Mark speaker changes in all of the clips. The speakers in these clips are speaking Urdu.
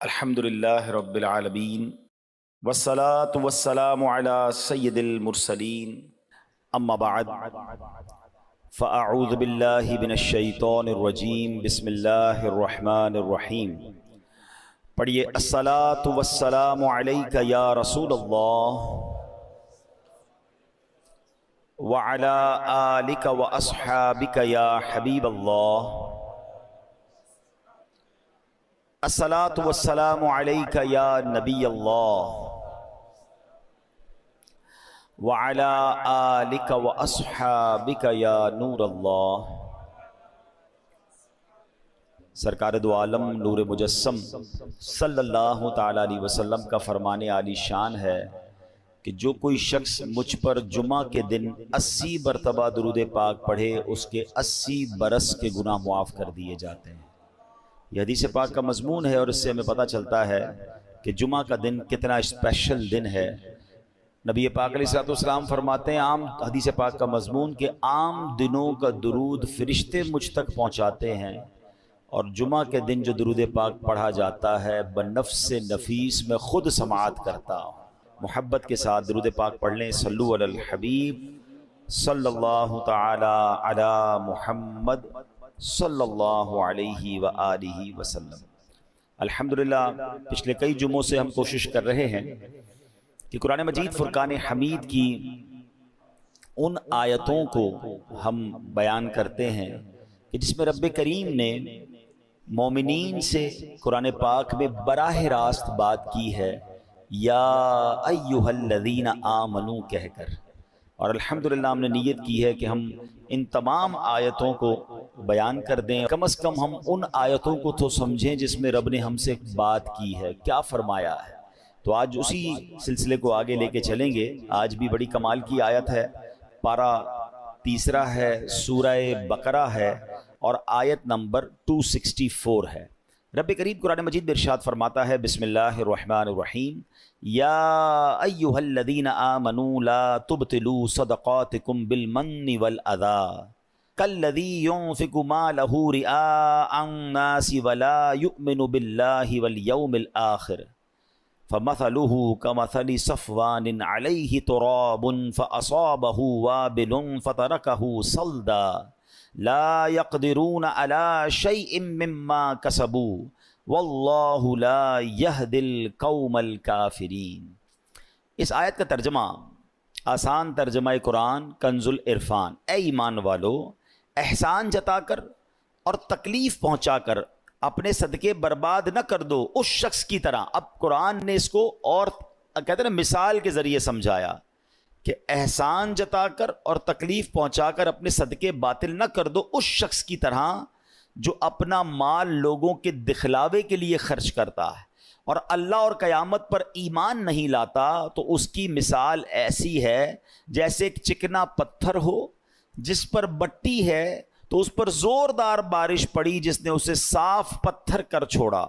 Speaker 1: الحمدللہ رب العالمین والصلاة والسلام علی سید المرسلین اما بعد فاعوذ باللہ من الشیطان الرجیم بسم اللہ الرحمن الرحیم۔ پڑھیے الصلاة والسلام علیک یا رسول اللہ وعلی آلک واصحابک یا حبیب اللہ۔ الصلاۃ والسلام علیک یا نبی اللہ وعلی آلک واصحابک یا نور اللہ۔ سرکار دو عالم نور مجسم صلی اللہ تعالی علیہ وسلم کا فرمان عالی شان ہے کہ جو کوئی شخص مجھ پر جمعہ کے دن 80 مرتبہ درود پاک پڑھے اس کے 80 برس کے گناہ معاف کر دیے جاتے ہیں۔ یہ حدیث پاک کا مضمون ہے اور اس سے ہمیں پتہ چلتا ہے کہ جمعہ کا دن کتنا اسپیشل دن ہے۔ نبی پاک علیہ الصلوۃ والسلام فرماتے ہیں عام حدیث پاک کا مضمون کہ عام دنوں کا درود فرشتے مجھ تک پہنچاتے ہیں، اور جمعہ کے دن جو درود پاک پڑھا جاتا ہے بنفس نفیس میں خود سماعت کرتا ہوں۔ محبت کے ساتھ درود پاک پڑھ لیں۔ صلو علی الحبیب صلی اللہ تعالی علی محمد صلی اللہ علیہ وآلہ وسلم۔ الحمدللہ پچھلے کئی جمعوں سے ہم کوشش کر رہے ہیں کہ قرآن مجید فرقان حمید کی ان آیتوں کو ہم بیان کرتے ہیں کہ جس میں رب کریم نے مومنین سے قرآن پاک میں براہ راست بات کی ہے، یا ایہا الذین آمنو کہہ کر، اور الحمدللہ ہم نے نیت کی ہے کہ ہم ان تمام آیتوں کو بیان کر دیں، کم از کم ہم ان آیتوں کو تو سمجھیں جس میں رب نے ہم سے بات کی ہے، کیا فرمایا ہے۔ تو آج اسی سلسلے کو آگے لے کے چلیں گے۔ آج بھی بڑی کمال کی آیت ہے، پارہ تیسرا ہے، سورہ بقرہ ہے اور آیت نمبر 264 ہے۔ رب کریم قرآن مجید میں ارشاد فرماتا ہے، بسم اللہ الرحمن الرحیم، یا ایہا الذین آمنوا لا تبطلوا صدقاتکم بالمن والأذی کالذی ينفق مالہ رئاء الناس ولا یؤمن باللہ والیوم الآخر فمثلہ کمثل صفوان علیہ تراب فأصابہ وابل فترکہ صلدا لا يقدرون على شيء مما كسبوا واللہ لا يهدي القوم الكافرین۔ اس آیت کا ترجمہ، آسان ترجمہ قرآن کنز العرفان، اے ایمان والو احسان جتا کر اور تکلیف پہنچا کر اپنے صدقے برباد نہ کر دو اس شخص کی طرح۔ اب قرآن نے اس کو اور کہتے ہیں نا مثال کے ذریعے سمجھایا کہ احسان جتا کر اور تکلیف پہنچا کر اپنے صدقے باطل نہ کر دو اس شخص کی طرح جو اپنا مال لوگوں کے دکھلاوے کے لیے خرچ کرتا ہے اور اللہ اور قیامت پر ایمان نہیں لاتا، تو اس کی مثال ایسی ہے جیسے ایک چکنا پتھر ہو جس پر بٹی ہے تو اس پر زوردار بارش پڑی جس نے اسے صاف پتھر کر چھوڑا۔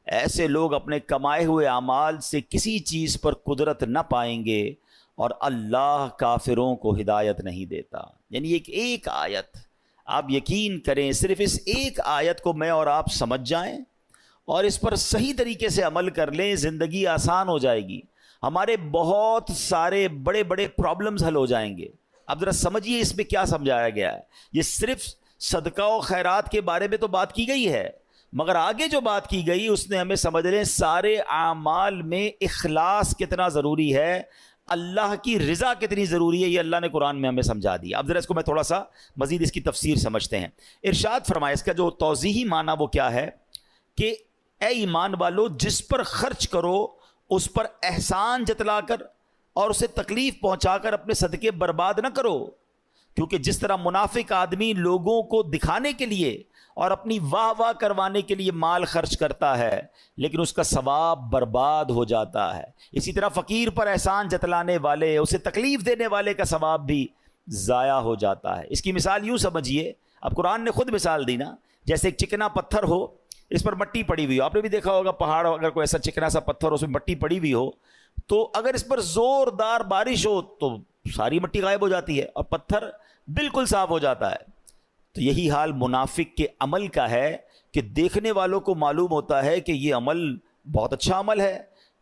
Speaker 1: ایسے لوگ اپنے کمائے ہوئے اعمال سے کسی چیز پر قدرت نہ پائیں گے اور اللہ کافروں کو ہدایت نہیں دیتا۔ یعنی ایک آیت، آپ یقین کریں صرف اس ایک آیت کو میں اور آپ سمجھ جائیں اور اس پر صحیح طریقے سے عمل کر لیں، زندگی آسان ہو جائے گی، ہمارے بہت سارے بڑے بڑے پرابلمز حل ہو جائیں گے۔ اب ذرا سمجھیے اس میں کیا سمجھایا گیا ہے۔ یہ صرف صدقہ و خیرات کے بارے میں تو بات کی گئی ہے، مگر آگے جو بات کی گئی اس نے ہمیں سمجھ لیں سارے اعمال میں اخلاص کتنا ضروری ہے، اللہ کی رضا کتنی ضروری ہے، یہ اللہ نے قرآن میں ہمیں سمجھا دیا۔ اب ذرا اس کو میں تھوڑا سا مزید اس کی تفسیر سمجھتے ہیں۔ ارشاد فرمائے، اس کا جو توضیحی معنی وہ کیا ہے کہ اے ایمان والو جس پر خرچ کرو اس پر احسان جتلا کر اور اسے تکلیف پہنچا کر اپنے صدقے برباد نہ کرو، کیونکہ جس طرح منافق آدمی لوگوں کو دکھانے کے لیے اور اپنی واہ واہ کروانے کے لیے مال خرچ کرتا ہے لیکن اس کا ثواب برباد ہو جاتا ہے، اسی طرح فقیر پر احسان جتلانے والے، اسے تکلیف دینے والے کا ثواب بھی ضائع ہو جاتا ہے۔ اس کی مثال یوں سمجھیے، اب قرآن نے خود مثال دی نا، جیسے ایک چکنا پتھر ہو، اس پر مٹی پڑی ہوئی ہو، آپ نے بھی دیکھا ہوگا پہاڑ اگر کوئی ایسا چکنا سا پتھر ہو اس میں مٹی پڑی ہوئی ہو تو اگر اس پر زوردار بارش ہو تو ساری مٹی غائب ہو جاتی ہے اور پتھر بالکل صاف ہو جاتا ہے۔ تو یہی حال منافق کے عمل کا ہے کہ دیکھنے والوں کو معلوم ہوتا ہے کہ یہ عمل بہت اچھا عمل ہے،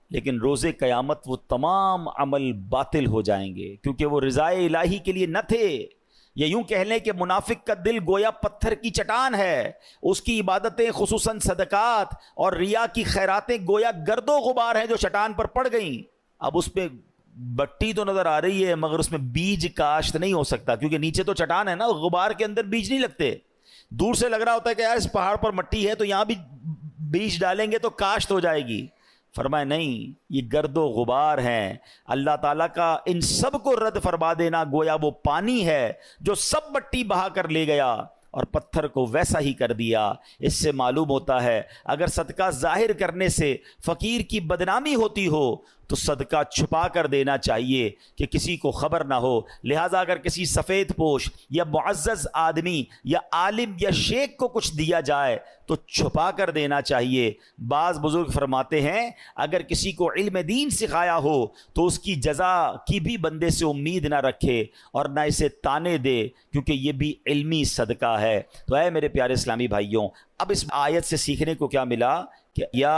Speaker 1: لیکن روز قیامت وہ تمام عمل باطل ہو جائیں گے، کیونکہ وہ رضائے الہی کے لیے نہ تھے۔ یہ یوں کہہ لیں کہ منافق کا دل گویا پتھر کی چٹان ہے، اس کی عبادتیں خصوصاً صدقات اور ریا کی خیراتیں گویا گرد و غبار ہیں جو چٹان پر پڑ گئیں۔ اب اس پہ بٹی تو نظر آ رہی ہے مگر اس میں بیج کاشت نہیں ہو سکتا، کیونکہ نیچے تو چٹان ہے نا، غبار کے اندر بیج نہیں لگتے۔ دور سے لگ رہا ہوتا ہے کہ یار اس پہاڑ پر مٹی ہے تو یہاں بھی بیج ڈالیں گے تو کاشت ہو جائے گی۔ فرمایا نہیں، یہ گرد و غبار ہیں، اللہ تعالیٰ کا ان سب کو رد فرما دینا گویا وہ پانی ہے جو سب مٹی بہا کر لے گیا اور پتھر کو ویسا ہی کر دیا۔ اس سے معلوم ہوتا ہے اگر صدقہ ظاہر کرنے سے فقیر کی بدنامی ہوتی ہو تو صدقہ چھپا کر دینا چاہیے کہ کسی کو خبر نہ ہو۔ لہٰذا اگر کسی سفید پوش یا معزز آدمی یا عالم یا شیخ کو کچھ دیا جائے تو چھپا کر دینا چاہیے۔ بعض بزرگ فرماتے ہیں اگر کسی کو علم دین سکھایا ہو تو اس کی جزا کی بھی بندے سے امید نہ رکھے اور نہ اسے تانے دے، کیونکہ یہ بھی علمی صدقہ ہے۔ تو اے میرے پیارے اسلامی بھائیوں، اب اس آیت سے سیکھنے کو کیا ملا کہ یا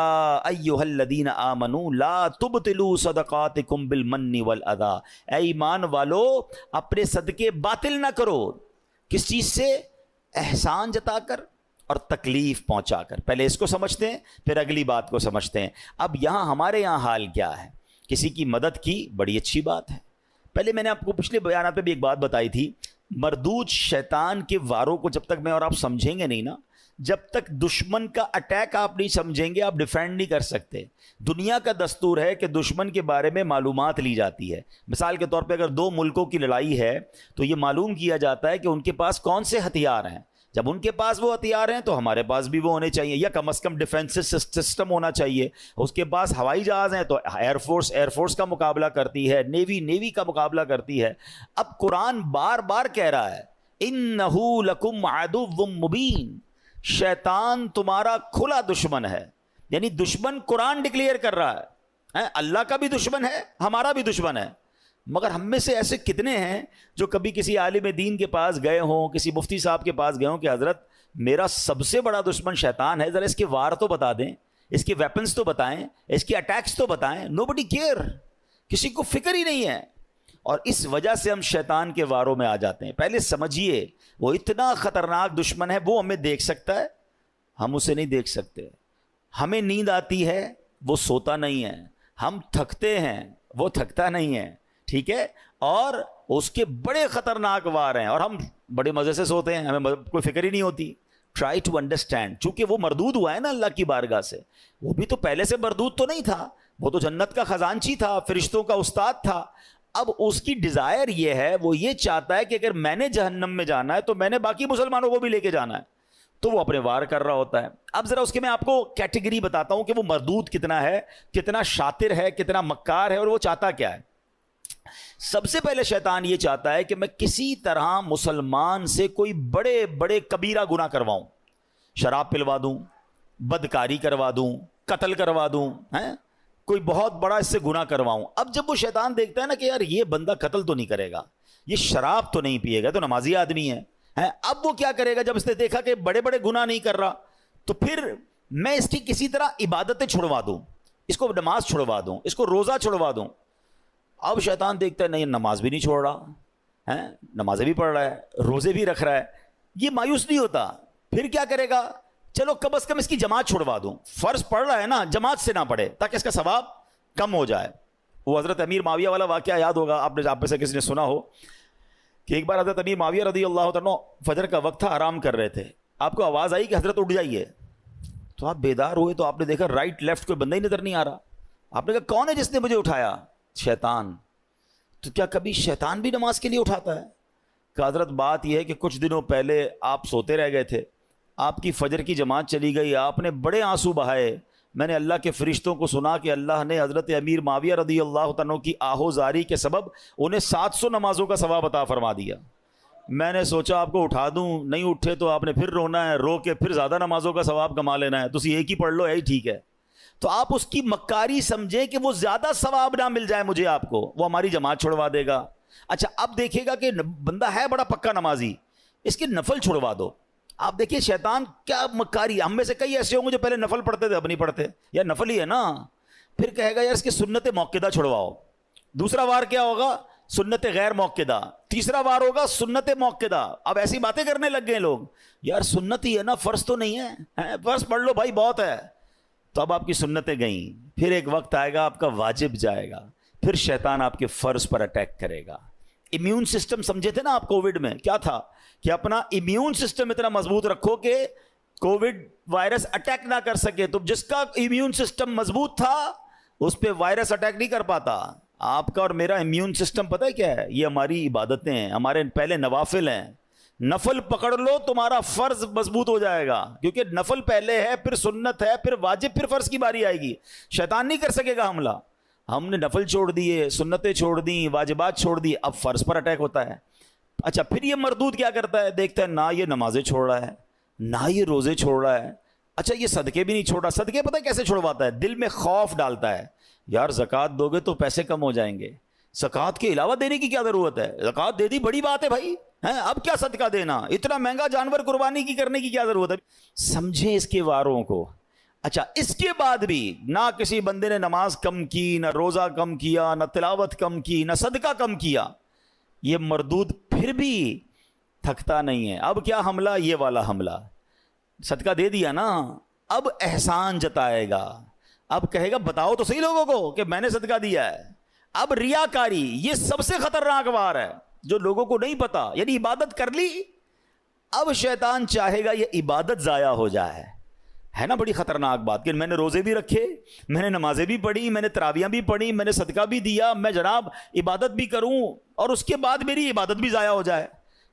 Speaker 1: ایھا الذین آمنوا لا تبطلوا صدقاتکم بالمن والاذی، اے ایمان والو اپنے صدقے باطل نہ کرو۔ کس چیز سے؟ احسان جتا کر اور تکلیف پہنچا کر۔ پہلے اس کو سمجھتے ہیں پھر اگلی بات کو سمجھتے ہیں۔ اب یہاں ہمارے یہاں حال کیا ہے؟ کسی کی مدد کی بڑی اچھی بات ہے۔ پہلے میں نے آپ کو پچھلے بیانات میں بھی ایک بات بتائی تھی، مردود شیطان کے واروں کو جب تک میں اور آپ سمجھیں گے نہیں نا، جب تک دشمن کا اٹیک آپ نہیں سمجھیں گے آپ ڈیفینڈ نہیں کر سکتے۔ دنیا کا دستور ہے کہ دشمن کے بارے میں معلومات لی جاتی ہے۔ مثال کے طور پہ اگر دو ملکوں کی لڑائی ہے تو یہ معلوم کیا جاتا ہے کہ ان کے پاس کون سے ہتھیار ہیں۔ جب ان کے پاس وہ ہتھیار ہیں تو ہمارے پاس بھی وہ ہونے چاہیے، یا کم از کم ڈیفینس سسٹم ہونا چاہیے۔ اس کے پاس ہوائی جہاز ہیں تو ایئر فورس کا مقابلہ کرتی ہے، نیوی کا مقابلہ کرتی ہے۔ اب قرآن بار بار کہہ رہا ہے اِنَّهُ لَكُمْ عَدُوٌّ مُّبِينٌ، شیطان تمہارا کھلا دشمن ہے۔ یعنی دشمن قرآن ڈکلیئر کر رہا ہے، اللہ کا بھی دشمن ہے ہمارا بھی دشمن ہے۔ مگر ہم میں سے ایسے کتنے ہیں جو کبھی کسی عالم دین کے پاس گئے ہوں، کسی مفتی صاحب کے پاس گئے ہوں کہ حضرت میرا سب سے بڑا دشمن شیطان ہے، ذرا اس کے وار تو بتا دیں، اس کے ویپنز تو بتائیں، اس کے اٹیکس تو بتائیں۔ نوبڈی کیئر، کسی کو فکر ہی نہیں ہے، اور اس وجہ سے ہم شیطان کے واروں میں آ جاتے ہیں۔ پہلے سمجھیے وہ اتنا خطرناک دشمن ہے، وہ ہمیں دیکھ سکتا ہے، ہم اسے نہیں دیکھ سکتے۔ ہمیں نیند آتی ہے، وہ سوتا نہیں ہے۔ ہم تھکتے ہیں، وہ تھکتا نہیں ہے، ٹھیک ہے؟ اور اس کے بڑے خطرناک وار ہیں اور ہم بڑے مزے سے سوتے ہیں، ہمیں کوئی فکر ہی نہیں ہوتی۔ ٹرائی ٹو انڈرسٹینڈ، چونکہ وہ مردود ہوا ہے نا اللہ کی بارگاہ سے، وہ بھی تو پہلے سے مردود تو نہیں تھا، وہ تو جنت کا خزانچی تھا، فرشتوں کا استاد تھا۔ اب اس کی ڈیزائر یہ ہے، وہ یہ چاہتا ہے کہ اگر میں نے جہنم میں جانا ہے تو میں نے باقی مسلمانوں کو بھی لے کے جانا ہے، تو وہ اپنے وار کر رہا ہوتا ہے۔ اب ذرا اس کے میں آپ کو کیٹیگری بتاتا ہوں کہ وہ مردود کتنا ہے، کتنا شاطر ہے، کتنا مکار ہے، اور وہ چاہتا کیا ہے۔ سب سے پہلے شیطان یہ چاہتا ہے کہ میں کسی طرح مسلمان سے کوئی بڑے بڑے کبیرہ گناہ کرواؤں، شراب پلوا دوں، بدکاری کروا دوں، قتل کروا دوں، کوئی بہت بڑا اس سے گناہ کرواؤں۔ اب جب وہ شیطان دیکھتا ہے نا کہ یار یہ بندہ قتل تو نہیں کرے گا، یہ شراب تو نہیں پیے گا، تو نمازی آدمی ہے، اب وہ کیا کرے گا؟ جب اس نے دیکھا کہ بڑے بڑے گناہ نہیں کر رہا تو پھر میں اس کی کسی طرح عبادتیں چھڑوا دوں، اس کو نماز چھڑوا دوں، اس کو روزہ چھڑوا دوں۔ اب شیطان دیکھتا ہے نہیں نماز بھی نہیں چھوڑ رہا ہے، نمازیں بھی پڑھ رہا ہے، روزے بھی رکھ رہا ہے، یہ مایوس نہیں ہوتا۔ پھر کیا کرے گا؟ چلو کم از کم اس کی جماعت چھڑوا دوں، فرض پڑھ رہا ہے نا، جماعت سے نہ پڑھے تاکہ اس کا ثواب کم ہو جائے۔ وہ حضرت امیر معاویہ والا واقعہ یاد ہوگا آپ میں سے کسی نے سنا ہو کہ ایک بار حضرت امیر معاویہ رضی اللہ تعالیٰ فجر کا وقت تھا، آرام کر رہے تھے، آپ کو آواز آئی کہ حضرت اٹھ جائیے، تو آپ بیدار ہوئے تو آپ نے دیکھا رائٹ لیفٹ کوئی بندہ ہی نظر نہیں آ رہا۔ آپ نے کہا کون ہے جس نے مجھے اٹھایا؟ شیطان۔ تو کیا کبھی شیطان بھی نماز کے لیے اٹھاتا ہے؟ کہ حضرت بات یہ ہے کہ کچھ دنوں پہلے آپ سوتے رہ گئے تھے، آپ کی فجر کی جماعت چلی گئی، آپ نے بڑے آنسو بہائے، میں نے اللہ کے فرشتوں کو سنا کہ اللہ نے حضرت امیر معاویہ رضی اللہ تعالیٰ کی آہو زاری کے سبب انہیں 700 نمازوں کا ثواب عطا فرما دیا۔ میں نے سوچا آپ کو اٹھا دوں، نہیں اٹھے تو آپ نے پھر رونا ہے، رو کے پھر زیادہ نمازوں کا ثواب کما لینا ہے، تو اسی ایک ہی پڑھ لو، یہی ٹھیک ہے۔ تو آپ اس کی مکاری سمجھیں کہ وہ زیادہ ثواب نہ مل جائے مجھے، آپ کو وہ ہماری جماعت چھڑوا دے گا۔ اچھا اب دیکھے گا کہ بندہ ہے بڑا پکا نمازی، اس کے نفل چھڑوا دو۔ آپ دیکھیے شیطان کیا مکاری. ہم میں سے کئی ایسے ہوں گے جو پہلے نفل پڑھتے تھے اب نہیں پڑھتے, یا نفل ہی ہے نا, پھر کہے گا یار اس کی سنت موقدہ چھڑواؤ. دوسرا وار کیا ہوگا؟ سنت غیر موقدہ. تیسرا وار ہوگا سنت موقدہ. اب ایسی باتیں کرنے لگ گئے لوگ, یار سنت ہی ہے نا, فرض تو نہیں ہے, فرض پڑھ لو بھائی بہت ہے. تو اب آپ کی سنتیں گئیں, پھر ایک وقت آئے گا آپ کا واجب جائے گا, پھر شیطان آپ کے فرض پر اٹیک کرے گا. امیون سسٹم سمجھے تھے نا آپ کووڈ میں, کیا تھا کہ اپنا امیون سسٹم اتنا مضبوط رکھو کہ کووڈ وائرس اٹیک نہ کر سکے. تو جس کا امیون سسٹم مضبوط تھا اس پہ وائرس اٹیک نہیں کر پاتا. آپ کا اور میرا امیون سسٹم پتہ ہے کیا ہے؟ یہ ہماری عبادتیں ہیں, ہمارے پہلے نوافل ہیں. نفل پکڑ لو تمہارا فرض مضبوط ہو جائے گا, کیونکہ نفل پہلے ہے, پھر سنت ہے, پھر واجب, پھر فرض کی باری آئے گی. شیطان نہیں کر سکے گا حملہ. ہم نے نفل چھوڑ دیے, سنتیں چھوڑ دیں, واجبات چھوڑ دی, اب فرض پر اٹیک ہوتا ہے. اچھا پھر یہ مردود کیا کرتا ہے؟ دیکھتا ہے نہ یہ نمازیں چھوڑ رہا ہے, نہ یہ روزے چھوڑ رہا ہے, اچھا یہ صدقے بھی نہیں چھوڑ رہا. صدقے پتہ ہے کیسے چھوڑواتا ہے؟ دل میں خوف ڈالتا ہے, یار زکوٰۃ دو گے تو پیسے کم ہو جائیں گے, زکوٰۃ کے علاوہ دینے کی کیا ضرورت ہے, زکوٰۃ دے دی بڑی بات ہے بھائی, اب کیا صدقہ دینا, اتنا مہنگا جانور قربانی کی کرنے کی کیا ضرورت ہے. سمجھیں اس کے واروں کو. اچھا اس کے بعد بھی نہ کسی بندے نے نماز کم کی, نہ روزہ کم کیا, نہ تلاوت کم کی, نہ صدقہ کم کیا, یہ مردود پھر بھی تھکتا نہیں ہے. اب کیا حملہ؟ یہ والا حملہ. صدقہ دے دیا نا, اب احسان جتائے گا, اب کہے گا بتاؤ تو صحیح لوگوں کو کہ میں نے صدقہ دیا ہے. اب ریاکاری یہ سب سے خطرناک وار ہے جو لوگوں کو نہیں پتا. یعنی عبادت کر لی, اب شیطان چاہے گا یہ عبادت ضائع ہو جائے. ہے نا بڑی خطرناک بات کہ میں نے روزے بھی رکھے, میں نے نمازیں بھی پڑھی, میں نے تراویحیں بھی پڑھی, میں نے صدقہ بھی دیا, میں جناب عبادت بھی کروں, اور اس کے بعد میری عبادت بھی ضائع ہو جائے.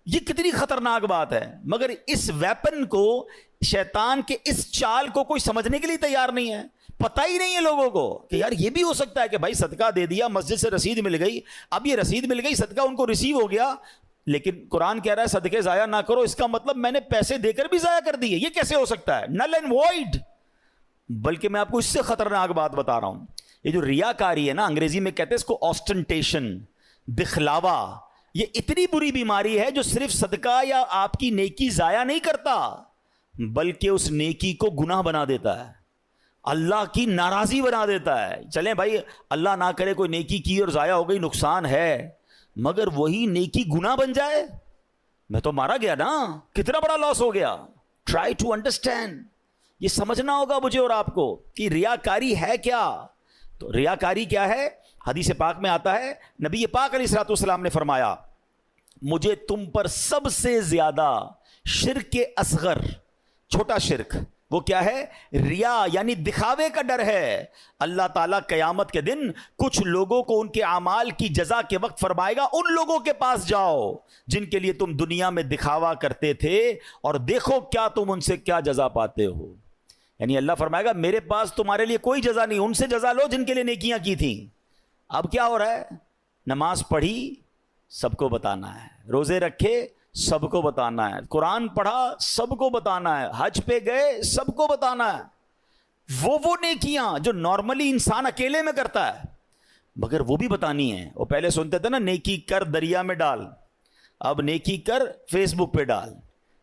Speaker 1: یہ کتنی خطرناک بات ہے. مگر اس ویپن کو, شیطان کے اس چال کو کوئی سمجھنے کے لیے تیار نہیں ہے. پتہ ہی نہیں ہے لوگوں کو کہ یار یہ بھی ہو سکتا ہے کہ بھائی صدقہ دے دیا, مسجد سے رسید مل گئی, اب یہ رسید مل گئی, صدقہ ان کو ریسیو ہو گیا, لیکن قرآن کہہ رہا ہے صدقے ضائع نہ کرو, اس کا مطلب میں نے پیسے دے کر بھی ضائع کر دیے. یہ کیسے ہو سکتا ہے؟ Null and void. بلکہ میں آپ کو اس سے خطرناک بات بتا رہا ہوں. یہ جو ریاکاری ہے نا, انگریزی میں کہتے ہیں اس کو آسٹنٹیشن, دکھلاوا, یہ اتنی بری بیماری ہے جو صرف صدقہ یا آپ کی نیکی ضائع نہیں کرتا, بلکہ اس نیکی کو گناہ بنا دیتا ہے, اللہ کی ناراضی بنا دیتا ہے. چلیں بھائی اللہ نہ کرے کوئی نیکی کی اور ضائع ہو گئی, نقصان ہے, مگر وہی نیکی گناہ بن جائے, میں تو مارا گیا نا, کتنا بڑا لاس ہو گیا. ٹرائی ٹو انڈرسٹینڈ, یہ سمجھنا ہوگا مجھے اور آپ کو کہ ریاکاری ہے کیا. تو ریاکاری کیا ہے؟ حدیث پاک میں آتا ہے, نبی پاک علیہ الصلوۃ والسلام نے فرمایا مجھے تم پر سب سے زیادہ شرک اصغر, چھوٹا شرک, وہ کیا ہے؟ ریا, یعنی دکھاوے کا ڈر ہے. اللہ تعالیٰ قیامت کے دن کچھ لوگوں کو ان کے اعمال کی جزا کے وقت فرمائے گا ان لوگوں کے پاس جاؤ جن کے لیے تم دنیا میں دکھاوا کرتے تھے, اور دیکھو کیا تم ان سے کیا جزا پاتے ہو. یعنی اللہ فرمائے گا میرے پاس تمہارے لیے کوئی جزا نہیں, ان سے جزا لو جن کے لیے نیکیاں کی تھیں. اب کیا ہو رہا ہے؟ نماز پڑھی سب کو بتانا ہے, روزے رکھے سب کو بتانا ہے, قرآن پڑھا سب کو بتانا ہے, حج پہ گئے سب کو بتانا ہے. وہ نیکیاں جو نارملی انسان اکیلے میں کرتا ہے مگر وہ بھی بتانی ہیں. وہ پہلے سنتے تھے نا نیکی کر دریا میں ڈال, اب نیکی کر فیس بک پہ ڈال,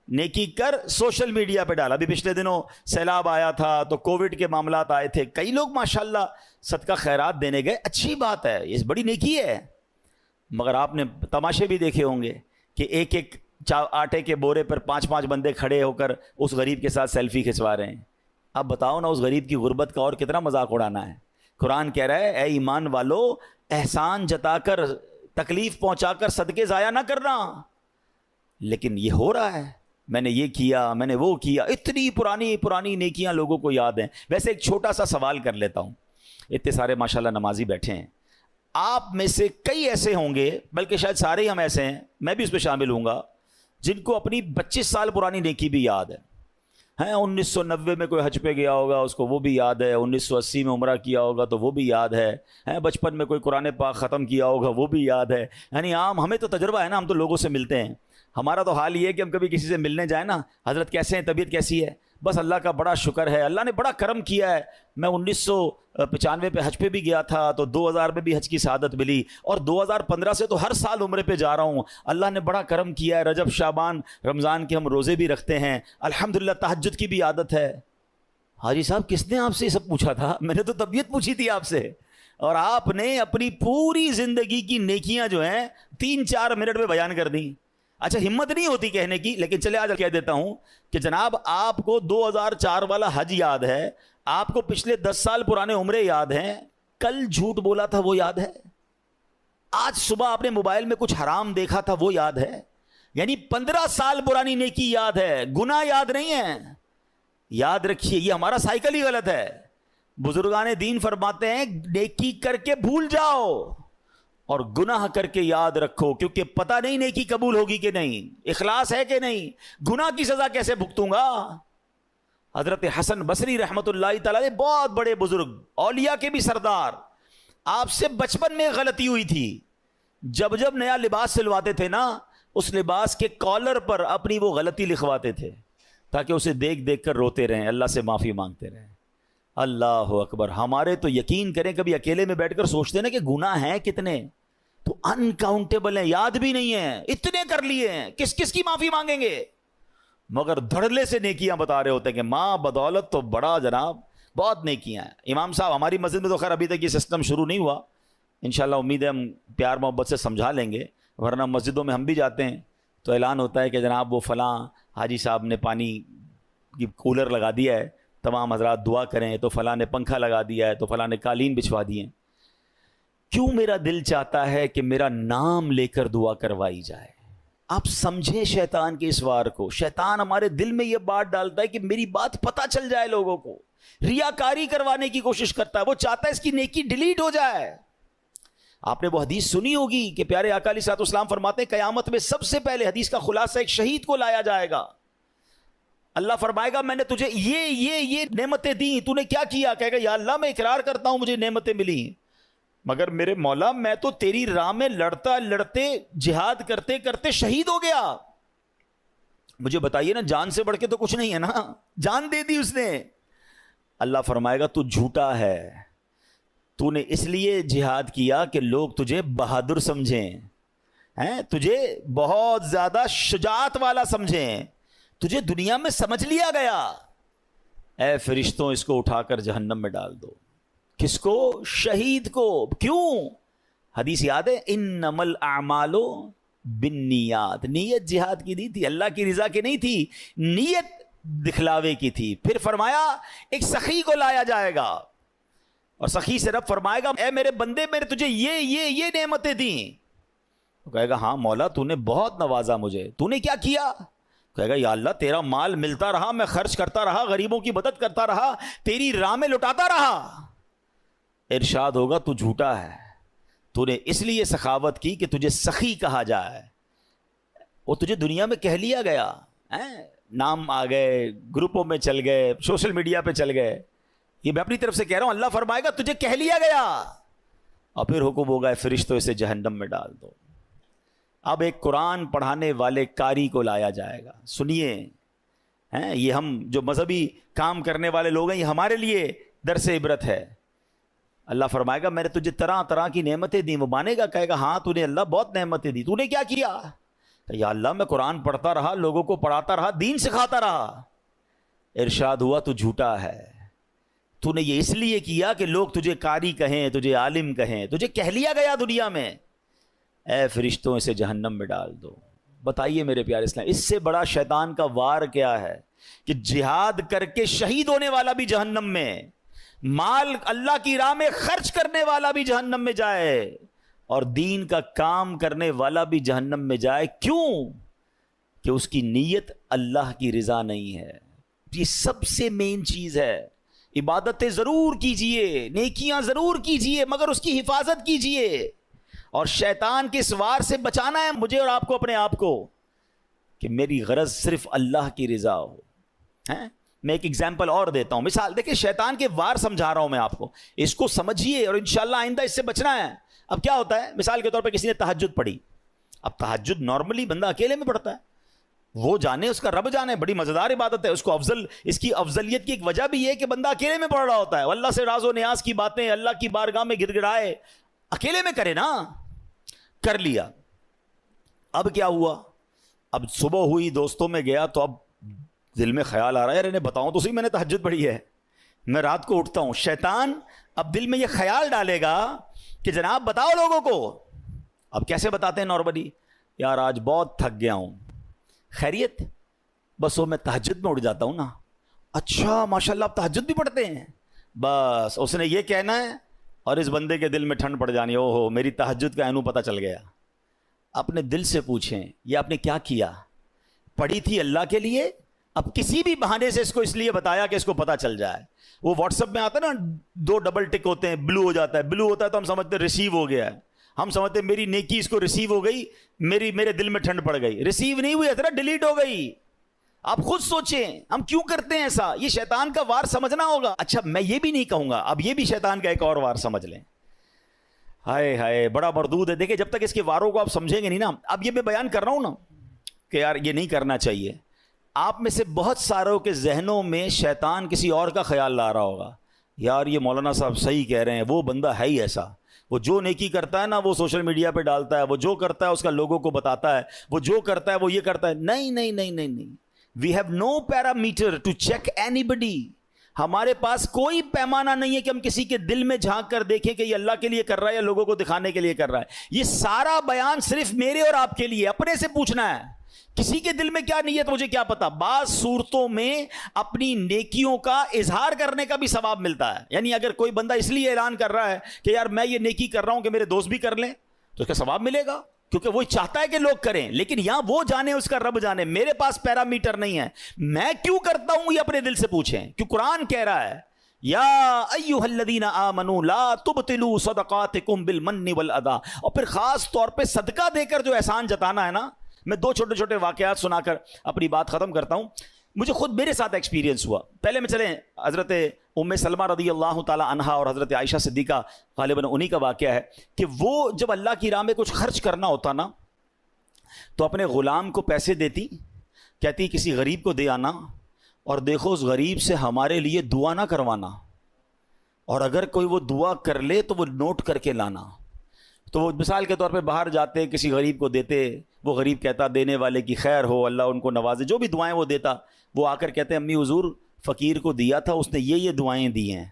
Speaker 1: نیکی کر سوشل میڈیا پہ ڈال. ابھی پچھلے دنوں سیلاب آیا تھا تو کووڈ کے معاملات آئے تھے, کئی لوگ ماشاءاللہ صدقہ خیرات دینے گئے, اچھی بات ہے, یہ بڑی نیکی ہے. مگر آپ نے تماشے بھی دیکھے ہوں گے کہ ایک ایک آٹے کے بورے پر 5-5 بندے کھڑے ہو کر اس غریب کے ساتھ سیلفی کھنچوا رہے ہیں. اب بتاؤ نا اس غریب کی غربت کا اور کتنا مذاق اڑانا ہے. قرآن کہہ رہا ہے اے ایمان والو احسان جتا کر, تکلیف پہنچا کر صدقے ضائع نہ کرنا. لیکن یہ ہو رہا ہے, میں نے یہ کیا, میں نے وہ کیا, اتنی پرانی نیکیاں لوگوں کو یاد ہیں. ویسے ایک چھوٹا سا سوال کر لیتا ہوں, اتنے سارے ماشاءاللہ نمازی بیٹھے ہیں, آپ میں سے کئی ایسے ہوں گے, بلکہ شاید سارے ہی ہم ایسے ہیں, میں بھی اس پہ شامل ہوں گا, جن کو اپنی 25 سال پرانی نیکی بھی یاد ہے. 1990 میں کوئی حج پہ گیا ہوگا اس کو وہ بھی یاد ہے, 1980 میں عمرہ کیا ہوگا تو وہ بھی یاد ہے, بچپن میں کوئی قرآن پاک ختم کیا ہوگا وہ بھی یاد ہے. یعنی ہمیں تو تجربہ ہے نا, ہم تو لوگوں سے ملتے ہیں. ہمارا تو حال یہ ہے کہ ہم کبھی کسی سے ملنے جائیں نا, حضرت کیسے ہیں, طبیعت کیسی ہے, بس اللہ کا بڑا شکر ہے, اللہ نے بڑا کرم کیا ہے. میں 1995 پہ حج پہ بھی گیا تھا تو 2000 میں بھی حج کی سعادت ملی, اور 2015 سے تو ہر سال عمرے پہ جا رہا ہوں. اللہ نے بڑا کرم کیا ہے, رجب شعبان رمضان کے ہم روزے بھی رکھتے ہیں, الحمدللہ تہجد کی بھی عادت ہے. حاجی صاحب کس نے آپ سے یہ سب پوچھا تھا؟ میں نے تو طبیعت پوچھی تھی آپ سے, اور آپ نے اپنی پوری زندگی کی نیکیاں جو ہیں 3-4 منٹ میں بیان کر دیں. اچھا ہمت نہیں ہوتی کہنے کی, لیکن چلے آج کہہ دیتا ہوں کہ جناب آپ کو 2004 والا حج یاد ہے, آپ کو پچھلے 10 سال پرانے عمرے یاد ہیں, کل جھوٹ بولا تھا وہ یاد ہے, آج صبح آپ نے موبائل میں کچھ حرام دیکھا تھا وہ یاد ہے, یعنی 15 سال پرانی نیکی یاد ہے, گناہ یاد نہیں ہے. یاد رکھیے یہ ہمارا سائیکل ہی غلط ہے. بزرگان دین فرماتے ہیں نیکی کر کے بھول جاؤ اور گناہ کر کے یاد رکھو, کیونکہ پتہ نہیں نیکی قبول ہوگی کہ نہیں, اخلاص ہے کہ نہیں, گناہ کی سزا کیسے بھگتوں گا. حضرت حسن بصری رحمت اللہ تعالی بہت بڑے بزرگ, اولیاء کے بھی سردار, آپ سے بچپن میں غلطی ہوئی تھی. جب جب نیا لباس سلواتے تھے نا, اس لباس کے کالر پر اپنی وہ غلطی لکھواتے تھے تاکہ اسے دیکھ دیکھ کر روتے رہیں, اللہ سے معافی مانگتے رہیں. اللہ اکبر. ہمارے تو یقین کریں کبھی اکیلے میں بیٹھ کر سوچتے ہیں نا کہ گناہ ہیں کتنے, تو انکاؤنٹیبل ہیں, یاد بھی نہیں ہیں, اتنے کر لیے ہیں, کس کس کی معافی مانگیں گے, مگر دھڑلے سے نیکیاں بتا رہے ہوتے ہیں کہ ماں بدولت تو بڑا جناب بہت نیکیاں ہیں. امام صاحب ہماری مسجد میں تو خیر ابھی تک یہ سسٹم شروع نہیں ہوا, انشاءاللہ امید ہے ہم پیار محبت سے سمجھا لیں گے, ورنہ مسجدوں میں ہم بھی جاتے ہیں تو اعلان ہوتا ہے کہ جناب وہ فلاں حاجی صاحب نے پانی کی کولر لگا دیا ہے, تمام حضرات دعا کریں, تو فلاں نے پنکھا لگا دیا ہے, تو فلاں نے قالین بچھوا دیے. کیوں میرا دل چاہتا ہے کہ میرا نام لے کر دعا کروائی جائے. آپ سمجھیں شیطان کے اس وار کو. شیطان ہمارے دل میں یہ بات ڈالتا ہے کہ میری بات پتہ چل جائے لوگوں کو, ریاکاری کروانے کی کوشش کرتا ہے, وہ چاہتا ہے اس کی نیکی ڈیلیٹ ہو جائے. آپ نے وہ حدیث سنی ہوگی کہ پیارے آقا علیہ الصلوۃ والسلام فرماتے ہیں قیامت میں سب سے پہلے, حدیث کا خلاصہ, ایک شہید کو لایا جائے گا. اللہ فرمائے گا میں نے تجھے یہ نعمتیں دیں, تو نے کیا کیا؟ کہے گا یا اللہ میں اقرار کرتا ہوں مجھے نعمتیں ملی, مگر میرے مولا میں تو تیری راہ میں لڑتے جہاد کرتے کرتے شہید ہو گیا. مجھے بتائیے نا, جان سے بڑھ کے تو کچھ نہیں ہے نا, جان دے دی اس نے. اللہ فرمائے گا تو جھوٹا ہے, تو نے اس لیے جہاد کیا کہ لوگ تجھے بہادر سمجھیں, تجھے بہت زیادہ شجاعت والا سمجھیں, تجھے دنیا میں سمجھ لیا گیا. اے فرشتوں اس کو اٹھا کر جہنم میں ڈال دو. کس کو؟ شہید کو. کیوں؟ حدیث یاد ہے, انما الاعمال بالنیات. نیت جہاد کی نہیں تھی, اللہ کی رضا کی نہیں تھی, نیت دکھلاوے کی تھی. پھر فرمایا ایک سخی کو لایا جائے گا, اور سخی سے رب فرمائے گا اے میرے بندے میں نے تجھے یہ نعمتیں دیں. تو کہے گا ہاں مولا تو نے بہت نوازا مجھے, تو نے کیا کیا؟ کہے گا یا اللہ تیرا مال ملتا رہا, میں خرچ کرتا رہا, غریبوں کی مدد کرتا رہا, تیری راہ میں لٹاتا رہا. ارشاد ہوگا تو جھوٹا ہے, تو نے اس لیے سخاوت کی کہ تجھے سخی کہا جائے, وہ تجھے دنیا میں کہہ لیا گیا, نام آ گئے, گروپوں میں چل گئے, سوشل میڈیا پہ چل گئے. یہ میں اپنی طرف سے کہہ رہا ہوں, اللہ فرمائے گا تجھے کہہ لیا گیا, اور پھر حکم ہوگا فرشتوں اسے جہنم میں ڈال دو. اب ایک قرآن پڑھانے والے قاری کو لایا جائے گا. سنیے, یہ ہم جو مذہبی کام کرنے والے لوگ ہیں, یہ ہمارے لیے درس عبرت ہے. اللہ فرمائے گا میں نے تجھے طرح طرح کی نعمتیں دی. وہ مانے گا, کہے گا ہاں تو نے اللہ بہت نعمتیں دی, تو نے کیا کیا؟ یا اللہ میں قرآن پڑھتا رہا, لوگوں کو پڑھاتا رہا, دین سکھاتا رہا. ارشاد ہوا تو جھوٹا ہے, تو نے یہ اس لیے کیا کہ لوگ تجھے قاری کہیں, تجھے عالم کہیں, تجھے کہہ لیا گیا دنیا میں. اے فرشتوں اسے جہنم میں ڈال دو. بتائیے میرے پیارے اسلام, اس سے بڑا شیطان کا وار کیا ہے کہ جہاد کر کے شہید ہونے والا بھی جہنم میں, مال اللہ کی راہ میں خرچ کرنے والا بھی جہنم میں جائے, اور دین کا کام کرنے والا بھی جہنم میں جائے. کیوں؟ کہ اس کی نیت اللہ کی رضا نہیں ہے. یہ سب سے مین چیز ہے. عبادتیں ضرور کیجئے, نیکیاں ضرور کیجئے, مگر اس کی حفاظت کیجئے. اور شیطان کے اس وار سے بچانا ہے مجھے اور آپ کو, اپنے آپ کو, کہ میری غرض صرف اللہ کی رضا ہو. میں ایک ایگزامپل اور دیتا ہوں, مثال دیکھیں, شیطان کے وار سمجھا رہا ہوں میں آپ کو, اس کو سمجھیے اور انشاءاللہ آئندہ اس سے بچنا ہے. اب کیا ہوتا ہے, مثال کے طور پہ کسی نے تہجد پڑھی. اب تہجد نارملی بندہ اکیلے میں پڑھتا ہے, وہ جانے، اس کا رب جانے. بڑی مزیدار عبادت ہے. اس کو اس کی افضلیت کی ایک وجہ بھی یہ کہ بندہ اکیلے میں پڑھ رہا ہوتا ہے. اللہ سے راز و نیاز کی باتیں اللہ کی بارگاہ میں گڑ گڑائے، اکیلے میں کرے نا. کر لیا. اب کیا ہوا؟ اب صبح ہوئی، دوستوں میں گیا، تو اب دل میں خیال آ رہا ہے یار انہیں بتاؤں تو صحیح میں نے تہجد پڑھی ہے، میں رات کو اٹھتا ہوں. شیطان اب دل میں یہ خیال ڈالے گا کہ جناب بتاؤ لوگوں کو. اب کیسے بتاتے ہیں نارملی؟ یار آج بہت تھک گیا ہوں. خیریت؟ بس وہ میں تہجد میں اٹھ جاتا ہوں نا. اچھا ماشاءاللہ آپ تہجد بھی پڑھتے ہیں؟ بس اس نے یہ کہنا ہے اور اس بندے کے دل میں ٹھنڈ پڑ جانی، او ہو میری تہجد کا اینو پتہ چل گیا. اپنے دل سے پوچھیں یہ آپ نے کیا کیا؟ پڑھی تھی اللہ کے لیے، اب کسی بھی بہانے سے اس کو اس لیے بتایا کہ اس کو پتہ چل جائے. وہ واٹس ایپ میں آتا ہے نا، 2 ڈبل ٹک ہوتے ہیں، بلو ہو جاتا ہے. بلو ہوتا ہے تو ہم سمجھتے ہیں ریسیو ہو گیا ہے، ہم سمجھتے ہیں میری نیکی اس کو ریسیو ہو گئی، میرے دل میں ٹھنڈ پڑ گئی. ریسیو نہیں ہوئی، اتنا ڈیلیٹ ہو گئی. آپ خود سوچیں ہم کیوں کرتے ہیں ایسا. یہ شیطان کا وار سمجھنا ہوگا. اچھا میں یہ بھی نہیں کہوں گا، اب یہ بھی شیطان کا ایک اور وار سمجھ لیں. ہائے ہائے بڑا مردود ہے. دیکھیں جب تک اس کے واروں کو آپ سمجھیں گے نہیں نا. اب یہ میں بیان کر رہا ہوں نا کہ یار یہ نہیں کرنا چاہیے. آپ میں سے بہت ساروں کے ذہنوں میں شیطان کسی اور کا خیال لا رہا ہوگا، یار یہ مولانا صاحب صحیح کہہ رہے ہیں، وہ بندہ ہے ہی ایسا، وہ جو نیکی کرتا ہے نا وہ سوشل میڈیا پہ ڈالتا ہے، وہ جو کرتا ہے اس کا لوگوں کو بتاتا ہے، وہ جو کرتا ہے وہ یہ کرتا ہے. نہیں نہیں نہیں نہیں نہیں. We have no parameter to check anybody. ہمارے پاس کوئی پیمانہ نہیں ہے کہ ہم کسی کے دل میں جھانک کر دیکھیں کہ یہ اللہ کے لیے کر رہا ہے یا لوگوں کو دکھانے کے لیے کر رہا ہے. یہ سارا بیان صرف میرے اور آپ کے لیے. اپنے سے پوچھنا ہے کسی کے دل میں کیا نیت مجھے کیا پتا. بعض صورتوں میں اپنی نیکیوں کا اظہار کرنے کا بھی ثواب ملتا ہے. یعنی اگر کوئی بندہ اس لیے اعلان کر رہا ہے کہ یار میں یہ نیکی کر رہا ہوں کہ میرے دوست بھی کر لیں، تو اس کا ثواب ملے گا، کیونکہ وہ چاہتا ہے کہ لوگ کریں. لیکن یہاں وہ جانے اس کا رب جانے. میرے پاس پیرامیٹر نہیں ہے. میں کیوں کرتا ہوں یہ اپنے دل سے پوچھیں. کیوں قرآن کہہ رہا ہے یا ایھا الذین آمنوا لا تبطلوا صدقاتکم بالمن والاذی. اور پھر خاص طور پہ صدقہ دے کر جو احسان جتانا ہے نا. میں 2 چھوٹے چھوٹے واقعات سنا کر اپنی بات ختم کرتا ہوں. مجھے خود میرے ساتھ ایکسپیرینس ہوا. پہلے میں چلیں حضرت ام سلمہ رضی اللہ تعالی عنہا اور حضرت عائشہ صدیقہ غالباً انہی کا واقعہ ہے کہ وہ جب اللہ کی راہ میں کچھ خرچ کرنا ہوتا نا تو اپنے غلام کو پیسے دیتی، کہتی کسی غریب کو دے آنا، اور دیکھو اس غریب سے ہمارے لیے دعا نہ کروانا، اور اگر کوئی وہ دعا کر لے تو وہ نوٹ کر کے لانا. تو وہ مثال کے طور پہ باہر جاتے کسی غریب کو دیتے، وہ غریب کہتا دینے والے کی خیر ہو، اللہ ان کو نوازے، جو بھی دعائیں وہ دیتا. وہ آ کر کہتے امی حضور فقیر کو دیا تھا، اس نے یہ دعائیں دی ہیں.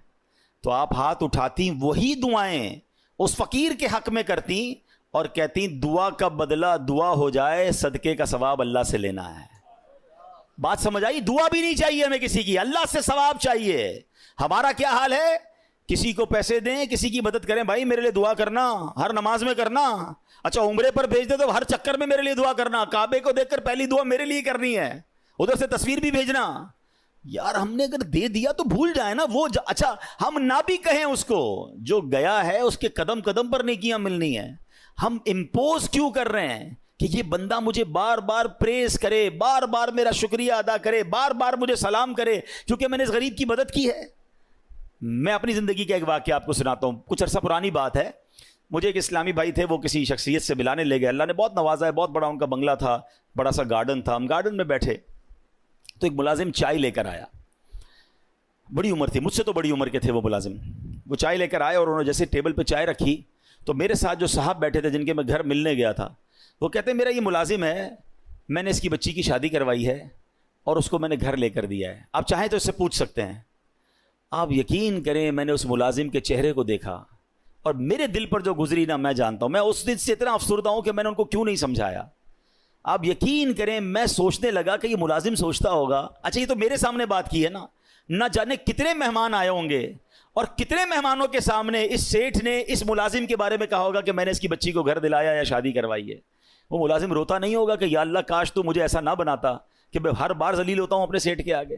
Speaker 1: تو آپ ہاتھ اٹھاتی وہی دعائیں اس فقیر کے حق میں کرتی اور کہتی دعا کا بدلہ دعا ہو جائے، صدقے کا ثواب اللہ سے لینا ہے. بات سمجھ آئی؟ دعا بھی نہیں چاہیے ہمیں کسی کی، اللہ سے ثواب چاہیے. ہمارا کیا حال ہے؟ کسی کو پیسے دیں، کسی کی مدد کریں، بھائی میرے لیے دعا کرنا، ہر نماز میں کرنا. اچھا عمرے پر بھیج دے تو ہر چکر میں میرے لیے دعا کرنا، کعبے کو دیکھ کر پہلی دعا میرے لیے کرنی ہے، ادھر سے تصویر بھی بھیجنا. یار ہم نے اگر دے دیا تو بھول جائے نا وہ اچھا ہم نہ بھی کہیں اس کو، جو گیا ہے اس کے قدم قدم پر نیکیاں ملنی ہیں. ہم امپوز کیوں کر رہے ہیں کہ یہ بندہ مجھے بار بار پریز کرے، بار بار میرا شکریہ ادا کرے، بار بار مجھے سلام کرے کیونکہ میں نے اس غریب کی مدد کی ہے. میں اپنی زندگی کا ایک واقعہ آپ کو سناتا ہوں. کچھ عرصہ پرانی بات ہے. مجھے ایک اسلامی بھائی تھے، وہ کسی شخصیت سے ملانے لے گئے. اللہ نے بہت نوازا ہے، بہت بڑا ان کا بنگلہ تھا، بڑا سا گارڈن تھا. ہم گارڈن میں بیٹھے تو ایک ملازم چائے لے کر آیا. بڑی عمر تھی، مجھ سے تو بڑی عمر کے تھے وہ ملازم. وہ چائے لے کر آئے اور انہوں نے جیسے ٹیبل پہ چائے رکھی تو میرے ساتھ جو صاحب بیٹھے تھے جن کے میں گھر ملنے گیا تھا، وہ کہتے ہیں میرا یہ ملازم ہے، میں نے اس کی بچی کی شادی کروائی ہے اور اس کو میں نے گھر لے کر دیا ہے، آپ چاہیں تو اس سے پوچھ سکتے ہیں. آپ یقین کریں میں نے اس ملازم کے چہرے کو دیکھا اور میرے دل پر جو گزری نا میں جانتا ہوں. میں اس دن سے اتنا افسردہ ہوں کہ میں نے ان کو کیوں نہیں سمجھایا. آپ یقین کریں میں سوچنے لگا کہ یہ ملازم سوچتا ہوگا اچھا یہ تو میرے سامنے بات کی ہے نا، نہ جانے کتنے مہمان آئے ہوں گے اور کتنے مہمانوں کے سامنے اس سیٹھ نے اس ملازم کے بارے میں کہا ہوگا کہ میں نے اس کی بچی کو گھر دلایا یا شادی کروائی ہے. وہ ملازم روتا نہیں ہوگا کہ یا اللہ کاش تو مجھے ایسا نہ بناتا کہ میں ہر بار ذلیل ہوتا ہوں اپنے سیٹھ کے آگے.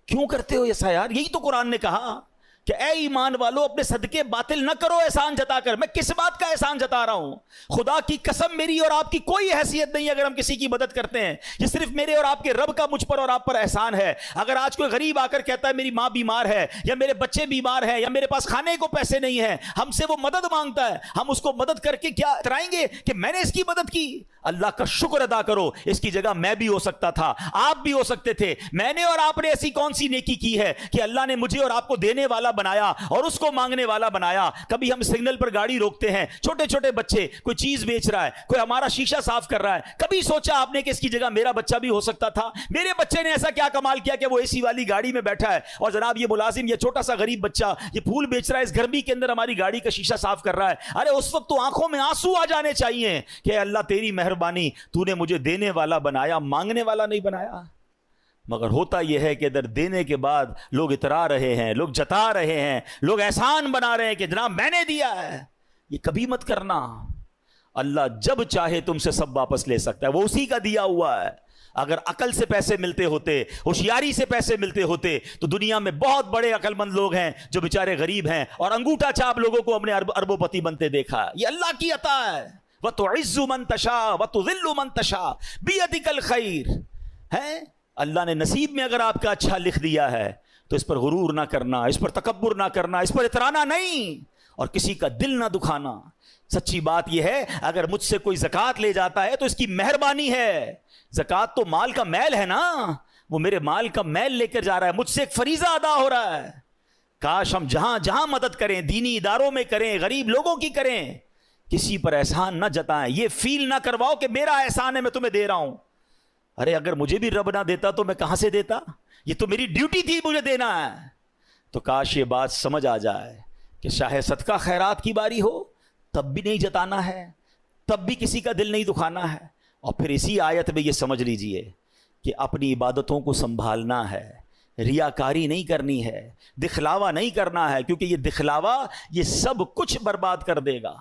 Speaker 1: کیوں کرتے ہو ایسا یار؟ یہی تو قرآن نے کہا کہ اے ایمان والو اپنے صدقے باطل نہ کرو احسان جتا کر. میں کس بات کا احسان جتا رہا ہوں؟ خدا کی قسم میری اور آپ کی کوئی حیثیت نہیں اگر ہم کسی کی مدد کرتے ہیں. یہ صرف میرے اور آپ کے رب کا مجھ پر اور آپ پر احسان ہے. اگر آج کوئی غریب آ کر کہتا ہے میری ماں بیمار ہے یا میرے بچے بیمار ہیں یا میرے پاس کھانے کو پیسے نہیں ہیں، ہم سے وہ مدد مانگتا ہے، ہم اس کو مدد کر کے کیا اترائیں گے کہ میں نے اس کی مدد کی؟ اللہ کا شکر ادا کرو، اس کی جگہ میں بھی ہو سکتا تھا، آپ بھی ہو سکتے تھے۔ میں نے اور آپ نے ایسی کون سی نیکی کی ہے کہ اللہ نے مجھے اور آپ کو دینے والا بنایا اور اس کو مانگنے والا بنایا؟ کبھی ہم سگنل پر گاڑی روکتے ہیں، چھوٹے چھوٹے بچے، کوئی چیز بیچ رہا ہے، کوئی ہمارا شیشہ صاف کر رہا ہے، کبھی سوچا آپ نے کہ اس کی جگہ میرا بچہ بھی ہو سکتا تھا؟ میرے بچے نے ایسا کیا کمال کیا کہ وہ اے سی والی گاڑی میں بیٹھا ہے، اور جناب یہ ملازم، یہ چھوٹا سا غریب بچہ یہ پھول بیچ رہا ہے، اس گرمی کے اندر ہماری گاڑی کا شیشہ صاف کر رہا ہے۔ ارے اس وقت تو آنکھوں میں آنسو آ جانے چاہیے کہ اللہ تیری مہربانی، تو نے مجھے دینے والا بنایا، مانگنے والا نہیں بنایا۔ مگر ہوتا یہ ہے کہ ادھر دینے کے بعد لوگ اترا رہے ہیں، لوگ جتا رہے ہیں، لوگ احسان بنا رہے ہیں کہ جناب میں نے دیا ہے۔ یہ کبھی مت کرنا، اللہ جب چاہے تم سے سب واپس لے سکتا ہے، وہ اسی کا دیا ہوا ہے۔ اگر عقل سے پیسے ملتے ہوتے، ہوشیاری سے پیسے ملتے ہوتے، تو دنیا میں بہت بڑے عقل مند لوگ ہیں جو بیچارے غریب ہیں اور انگوٹھا چھاپ لوگوں کو ہم نے اربوں پتی بنتے دیکھا۔ یہ اللہ کی عطا ہے۔ وَتُعِزُّ مَن تَشَاءُ وَتُذِلُّ مَن تَشَاءُ بِيَدِكَ الْخَيْرُ ہے۔ اللہ نے نصیب میں اگر آپ کا اچھا لکھ دیا ہے تو اس پر غرور نہ کرنا، اس پر تکبر نہ کرنا، اس پر اترانا نہیں، اور کسی کا دل نہ دکھانا۔ سچی بات یہ ہے، اگر مجھ سے کوئی زکوٰۃ لے جاتا ہے تو اس کی مہربانی ہے۔ زکوٰۃ تو مال کا میل ہے نا، وہ میرے مال کا میل لے کر جا رہا ہے، مجھ سے ایک فریضہ ادا ہو رہا ہے۔ کاش ہم جہاں جہاں مدد کریں، دینی اداروں میں کریں، غریب لوگوں کی کریں، کسی پر احسان نہ جتائیں، یہ فیل نہ کرواؤ کہ میرا احسان ہے میں تمہیں دے رہا ہوں۔ ارے اگر مجھے بھی رب نہ دیتا تو میں کہاں سے دیتا؟ یہ تو میری ڈیوٹی تھی، مجھے دینا ہے۔ تو کاش یہ بات سمجھ آ جائے کہ چاہے صدقہ خیرات کی باری ہو تب بھی نہیں جتانا ہے، تب بھی کسی کا دل نہیں دکھانا ہے۔ اور پھر اسی آیت میں یہ سمجھ لیجئے کہ اپنی عبادتوں کو سنبھالنا ہے، ریاکاری نہیں کرنی ہے، دکھلاوا نہیں کرنا ہے، کیونکہ یہ دکھلاوا یہ سب کچھ برباد کر دے گا۔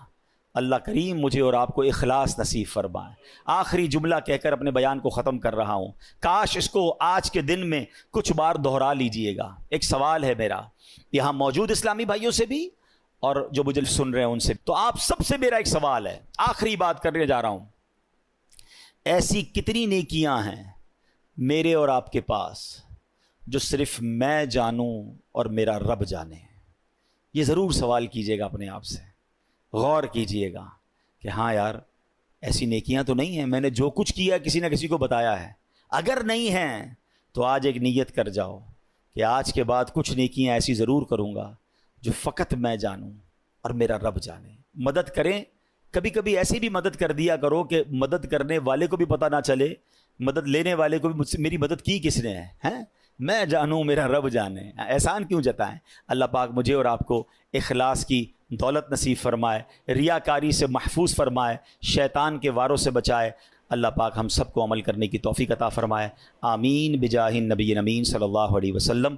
Speaker 1: اللہ کریم مجھے اور آپ کو اخلاص نصیب فرمائے۔ آخری جملہ کہہ کر اپنے بیان کو ختم کر رہا ہوں، کاش اس کو آج کے دن میں کچھ بار دہرا لیجئے گا۔ ایک سوال ہے میرا یہاں موجود اسلامی بھائیوں سے بھی اور جو مجھے سن رہے ہیں ان سے، تو آپ سب سے میرا ایک سوال ہے، آخری بات کرنے جا رہا ہوں۔ ایسی کتنی نیکیاں ہیں میرے اور آپ کے پاس جو صرف میں جانوں اور میرا رب جانے؟ یہ ضرور سوال کیجئے گا اپنے آپ سے، غور کیجئے گا کہ ہاں یار ایسی نیکیاں تو نہیں ہیں، میں نے جو کچھ کیا کسی نہ کسی کو بتایا ہے۔ اگر نہیں ہیں تو آج ایک نیت کر جاؤ کہ آج کے بعد کچھ نیکیاں ایسی ضرور کروں گا جو فقط میں جانوں اور میرا رب جانے۔ مدد کریں، کبھی کبھی ایسی بھی مدد کر دیا کرو کہ مدد کرنے والے کو بھی پتہ نہ چلے، مدد لینے والے کو بھی مجھ سے میری مدد کی کس نے ہے، ہیں؟ میں جانوں میرا رب جانے۔ احسان کیوں جتائیں؟ اللہ پاک مجھے اور آپ کو اخلاص کی دولت نصیب فرمائے، ریاکاری سے محفوظ فرمائے، شیطان کے واروں سے بچائے۔ اللہ پاک ہم سب کو عمل کرنے کی توفیق عطا فرمائے۔ آمین بجاہ النبی امین صلی اللہ علیہ وسلم۔